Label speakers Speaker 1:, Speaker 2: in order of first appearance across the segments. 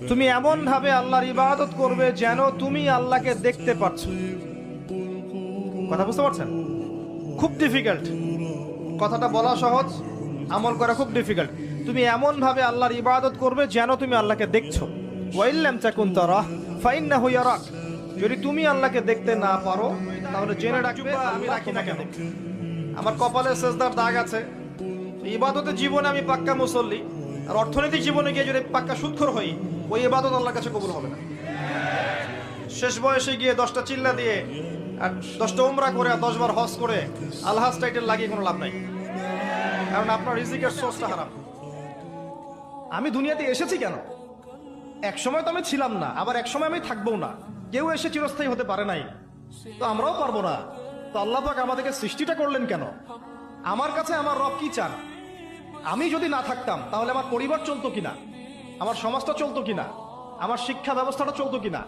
Speaker 1: তুমি এমন ভাবে আল্লাহর ইবাদত করবে যেন তুমি আল্লাহকে দেখতে পাচ্ছ। কথা বুঝতে পারছেন? খুব ডিফিকাল্ট। কথাটা বলা সহজ, আমল করা খুব ডিফিকাল্ট। তুমি এমন ভাবে আল্লাহর ইবাদত করবে যেন তুমি আল্লাহকে দেখছো। ওয়াইল্লাম তাকুন তারাহ ফাইন্নাহু ইয়ারাক। যদি তুমি আল্লাহকে দেখতে না পারো তাহলে জেনে রাখবে আমি রাখি না কেন। আমার কপালে সেজদার দাগ আছে, ইবাদতের জীবনে আমি পাক্কা মুসল্লি, আর অর্থনৈতিক জীবনে গিয়ে যদি পাক্কা সুদখোর হই, ওই ইবাদত আল্লাহর কাছে কবুল হবে না। শেষ বয়সে গিয়ে 10টা চিল্লা দিয়ে আর 10টা উমরা করে আর 10 বার হজ করে আলহাজ টাইটেল লাগিয়ে কোনো লাভ নাই, কারণ আপনার রিজিকের সোর্সটা হারাম। আমি দুনিয়াতে এসেছি কেন? এক সময় তো আমি ছিলাম না, আবার এক সময় আমি থাকবো না। কেউ এসে চিরস্থায়ী হতে পারে নাই, তো আমরাও পারবো না। তো আল্লাহ পাক আমাদেরকে সৃষ্টিটা করলেন কেন? আমার কাছে আমার রব কি চান? আমি যদি না থাকতাম তাহলে আমার পরিবার চলতো কিনা, আমার সমাজটা চলতো কিনা, আমার শিক্ষা ব্যবস্থাটা চলতো কিনা,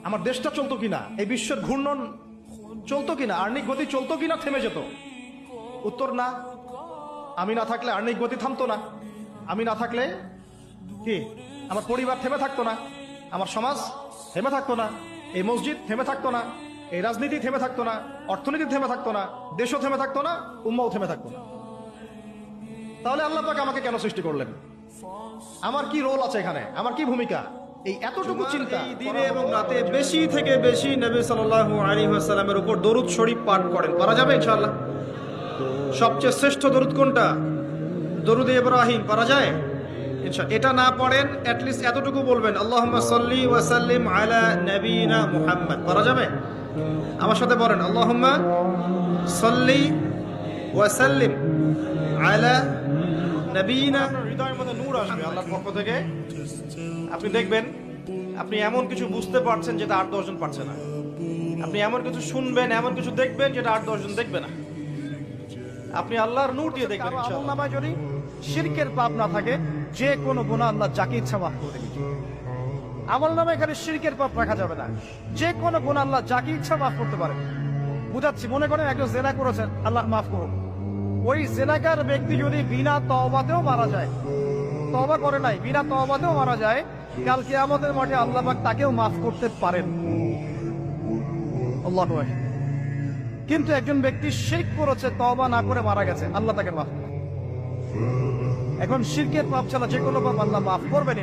Speaker 1: আমার দেশটা চলতো কিনা, এই বিশ্বের ঘূর্ণন চলতো কিনা, আর্নিক গতি চলতো কিনা, থেমে যেত? উত্তর না। আমি না থাকলে আর্নিক গতি থামতো না। আমি না থাকলে কি আমার পরিবার থেমে থাকতো না, আমার সমাজ থেমে থাকতো না, এই মসজিদ থেমে থাকতো না, এই রাজনীতি থেমে থাকতো না, অর্থনীতি থেমে থাকতো না, দেশও থেমে থাকতো না, উম্মাও থেমে থাকতো না। তাহলে আল্লাহ পাক আমাকে কেন সৃষ্টি করলেন? আমার কি রোল আছে এখানে? আমার কি ভূমিকা? এই এতটুকু চিন্তা। দিনে এবং রাতে বেশি থেকে বেশি নবী সাল্লাল্লাহু আলাইহি ওয়াসাল্লামের উপর দরুদ শরীফ পাঠ করেন। পারা যাবে ইনশাআল্লাহ? সবচেয়ে শ্রেষ্ঠ দরুদ কোনটা? দরুদে ইব্রাহিম। পারা যায় ইনশাআল্লাহ? এটা না পড়েন, অ্যাটলিস্ট এতটুকু বলবেন, আল্লাহুম্মা সাল্লি ওয়া সাল্লিম আলা নবিয়িনা মুহাম্মদ। পারা যাবে? আমার সাথে বলেন, আল্লাহুম্মা সাল্লি ওয়া সাল্লিম আলা নবিয়িনা। হৃদয়ের মধ্যে নূর আসবে আল্লাহর পক্ষ থেকে। আপনি দেখবেন আপনি এমন কিছু বুঝতে পারছেন যেটা 8-10 জন পারছে না। আপনি এমন কিছু শুনবেন, এমন কিছু দেখবেন যেটা 8-10 জন দেখবে না। আপনি আল্লাহর নূর দিয়ে দেখবেন ইনশাআল্লাহ। আমলনামায় যদি শিরকের পাপ না থাকে, যে কোনো গুনাহ আল্লাহ যাকে ইচ্ছা মাফ করে দেবেন। আমলনামায় খালি শিরকের পাপ রাখা যাবে না, যে কোনো গুনাহ আল্লাহ যাকে ইচ্ছা মাফ করতে পারে। বুঝাচ্ছি, মনে করেন একজন জেনা করেছেন, আল্লাহ মাফ করুন। ওই জেনাকার ব্যক্তি যদি বিনা তওবাতেও মারা যায়, তওবা করে নাই, বিনা তওবাতেও মারা যায়, কাল কিয়ামতের মাঠে আল্লাহ পাক তাকেও মাফ করতে পারেন। আল্লাহু আকবার। কিন্তু একজন ব্যক্তি শিরক করেছে, তওবা না করে মারা গেছে, আল্লাহ তাকে মাফ করবেন। এখন শিরকের পাপ ছাড়া যে কোনো পাপ আল্লাহ মাফ করবেন।